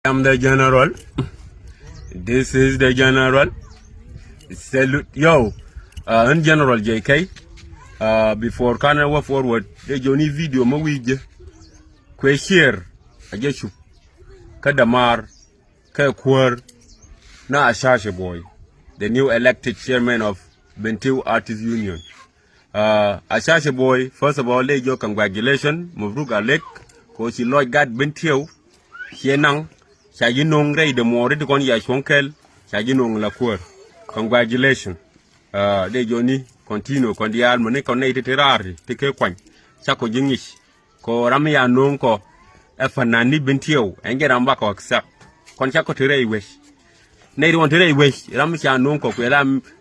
I'm the general. This is the general. Salute, yo. In general, JK. Before Canada forward, the Johnny video ma wije. Kwe share. Ajeshu. Kadamar. Kwar. Na Ashashe boy. The new elected chairman of Bentiu Artists Union. Ashashe boy, first of all, let your congratulations. Mubruk Alek. Cause you Lord God Bentiu. Hienang. Shaginong Ray the more to con Yashonkel. Shaginong Lacour. Congratulations. De Johnny continue con the almone connected terrari. Take a coin. Chako Jingish. Ko Ramia Nonko. Efanani Bentiu. And get back or accept. Con Chako Tere wish. Nay want Tere wish. Ramisha Nonko.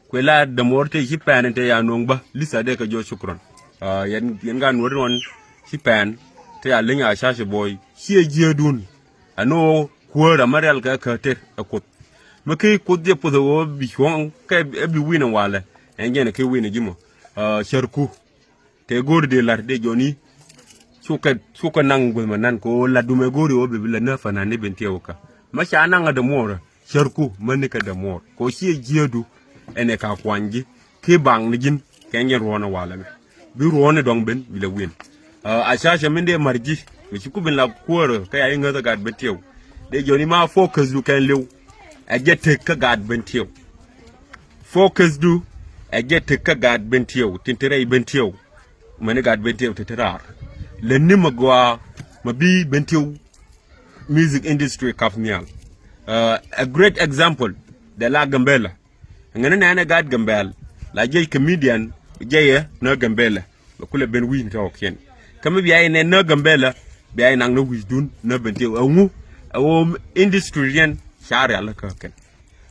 Quella the morte shipan and Taya Nongba. Lisa Deca Jo Shukron. Yangan word one shipan. Taya Linga Shasha boy. She a Giadun. I know. Word a marial curted a quote. Maki could they put the word be wrong, every winner while, and again a key win a jimo. Sharku. Te go de la de Johnny. Suka nang with Mananko, La Dumegori or Bibilla Nerf and Nibentioka. Mashananga the more, Sharku, Manica the more. Ko she a geodu and a kakwanji, Kibang Nijin, Kenya run a while. Be run a dongben with a win. I charge a Mende Margi, which you could be like quarter, carrying other god betio. The Johnny Ma focus you can live. I get take a guard bentio. Focus do. I get take a guard bentio. Tintere bentio. Many guard bentio titerar. Lenimagua mabi bentio music industry kafnial. A great example. The La Gambella. And then I got Gambel. La Jay comedian. Jay no Gambella. But could have been win talk yen. Come behind no Gambella. Behind no wisdom. No bentio. Industry and Sharia Lakakan.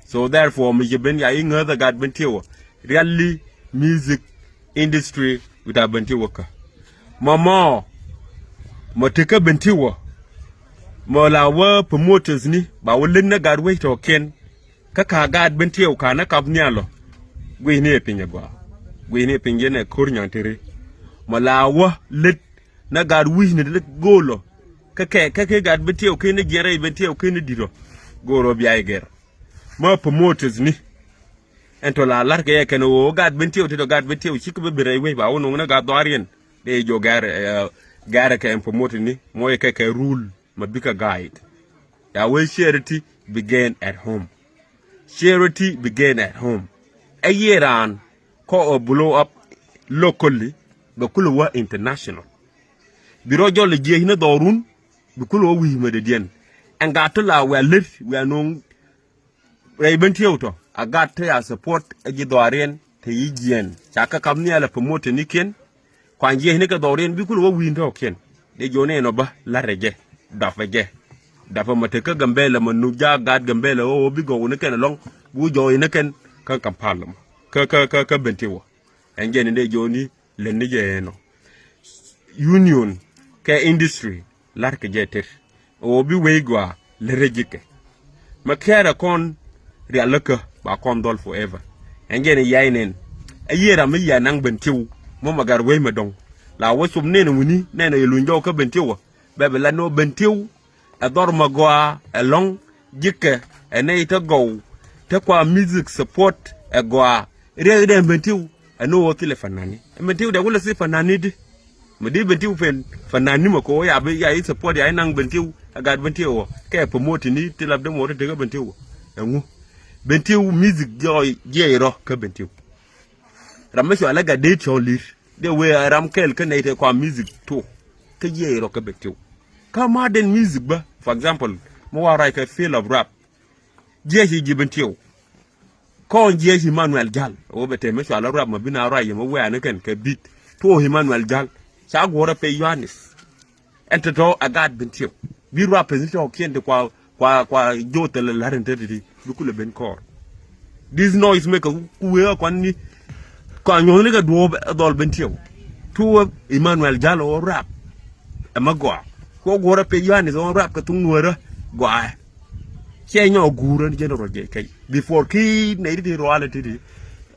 So therefore, Mijabin Yaing other God Bentiwa. Really music industry with a Bentiwaka. Mama Mateka Bentiwa. Molawa promoters ni, but will let God wait or ken. Kaka God Bentio kana kapnialo. We near Pinagua. We near Pingene Kurniantere. Molawa let Nagad win the golo. Kake gad betio kene gere betio kene diro go robi aiger ma promoters ni ento la larke ye kene o gad betio to gad betio chikbe bere we ba wono na gad doarien de jo gare ke promoter ni moy ke rule mabika guide ya we charity began at home. Charity began at home. A year on ko blow up locally go kuluwa international biro jole je hina dorun Bikulo we mededian and got to la we lit we are known Rabentioto. I got to support a Gidorian to Yigian. Chaka come near the promoter Nikin. Quanji Nika Dorian Bikulo window ken. The Jone Noba Larege. Daffage. Daffa Mateka Gambella Manuja God Gambella or Bigo Nikan along Wujo Nikan Kankampalum. Kaka Bentiwa. And Jenny de Joni Lenigeno. Union Ke industry. Larke jeter o bi weigwa le rejike makera kon rialaka ba kon dol forever engene yainen ayera mi ya nang bentiu mo magar we medong la wasum nene wuni nene yelunjo ka bentiu bebe la no bentiu ador magwa along jike ene to go te kwa music support egwa re bentiu eno wo telefanani bentiu de wala si fanani di Medi bentiu fen fanani mako ya be ya support ya nang bentiu agad bentiu ke promote ni tilab de mo de bentiu enwu bentiu music joy jero ka bentiu ramesho alaga de cholir de we ram kel ka ne te kwa music to ka jero ka bentiu ka modern music ba for example mo wara ka feel of rap jehi bentiu ko jehi Manuel Jal o bete mesho ala rap mabina ra yemo we anaken ka beat to Emmanuel Jal Sagora pay Yohanis. Enter to a god bentio. Be represented kien de qua jotel larentity, you could have been called. This noise maker who will quan only a dwarf adol bentio. Two Emmanuel Jallo or rap. A magua. Go water pay Yohanis on rap katungura. Guy. Cheno guru and general JK. Before key native royalty.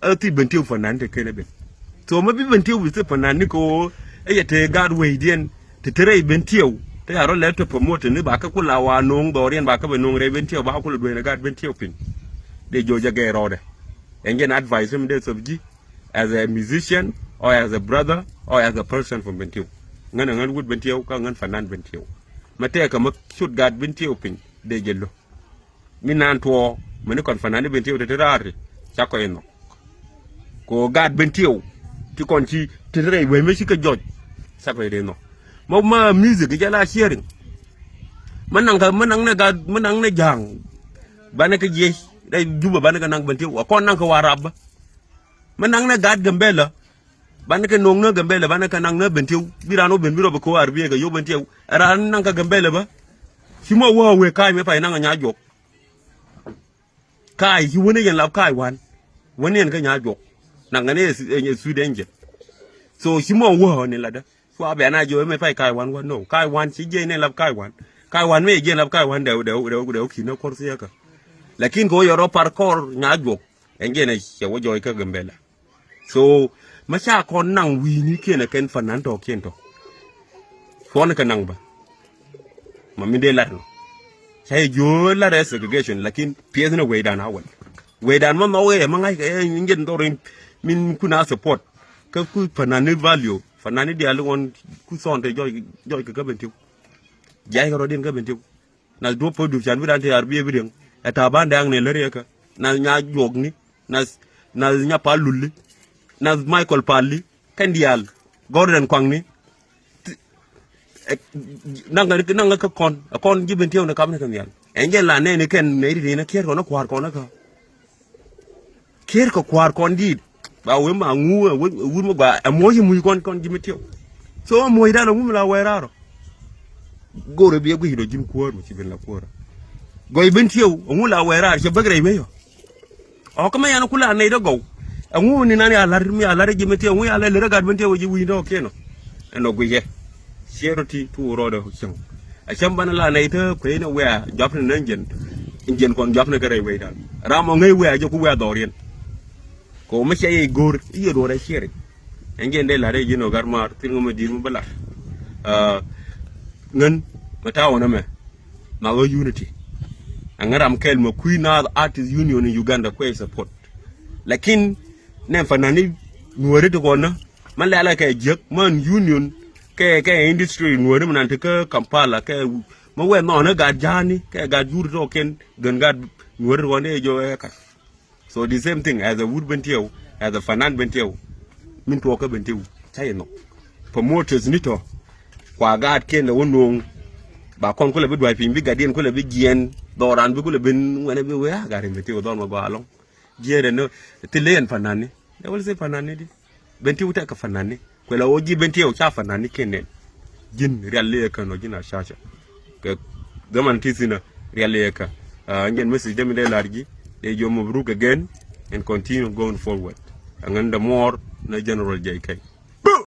Earthy bentio for Nante Kennedy. So maybe bentio with the Pananico. Te God way then to tere bentio te aro le to promote ni ba ka kula wa nong dorian ba ka be nong re bentio ba kula do na gad bentio pin de joja ge rode engen advise him de sobji as a musician or as a brother or as a person from bentio ngana ngan wood bentio ka ngan fanan bentio mate ka mak shoot gad bentio pin de jello minan to mani kon fanan bentio de rari chako eno ko gad bentio ti kon ci tere we me ci ka joj chako de no ma music ga la sharing manang na gad manang na jang bana ka je day juba bana ka nang bentio ko nang ka warab manang na gad gambela bana ka nong na gambela bana ka nang na bentio birano ben biro ba ko arbiye ga yo bentio ran nang ka gambela ba simo wa we kai me pa nang nya jok kai hi woni yan lab kai wan woni yan ka nya jok nang ne su denje so simo wa ne lada so abe na jo me pa kai wan wa no kai wan si je ne lab kai wan me je lab kai wan de ki no korsi ya ka lakin ko yoro parkour nya jok enje ne che wo joy ka gambela so masha kon nang wi ni kena ken fanan to kento fon ka nang ba mami de larno sai jo la segregation lakin pies na way dan awal way dan ma we ma ngai ka ngen dorin min kuna support ka ku fanan value fanan di alon ku son te joy ka bentiu jay ko din ka bentiu na do production bi dan te arbiye bi den eta bande ang ne lere ka na nya jog ni na nya pa lulli na Michael Palli kandial Gordon Kwang ni nanga ka kon jiben tew na kam ne kan yal engel la ne ken ne ri na kier ko na kwar ko na ka kier ko kwar kon di ba we ma ngu wu ma ba amoyi mu kon jiben tew so moyi da na mu la weraro gore bi hido jim ko ro ci ben la ko goy ben tew mu la weraro ci bagre me yo o kama yana kula ne da go angu ni nani alar jimete angu ala le regard bente woji windo keno eno guye sheroti tu rodo chang a chambana la nay te ko ina we jopna nanjen injen kon jopna gare we dal ramo ngay we joku we dorien ko ma sey gor iye do re shere engen de la re jino garmar tingo ma dir mu bala ngan mata wona me ma go unity angaram kel ma kuina artist union in Uganda ko support lakin nem fanani nuore to gona man la ka jek man union ke industry nuore man te ka Kampala ke mo we no na ga jani ke ga jur to ken gan ga nuore wonde jo ka so the same thing as a wood bentio as a fanan bentio min to ka bentio sai no promoters ni to kwa ga ken la wono ba kon ko le bi dwa pin bi gadien ko le bi gien doran bi ko le bin wona bi we ga re bentio don ma go along jere no tilen fanani de wol se fanani di benti wuta ka fanani ko la oji benti o cha fanani kenen jin rialle ka no jina shasha ke zaman tisina rialle ka ngen message dem de largi de jo mabruk again and continue going forward and the more na general JK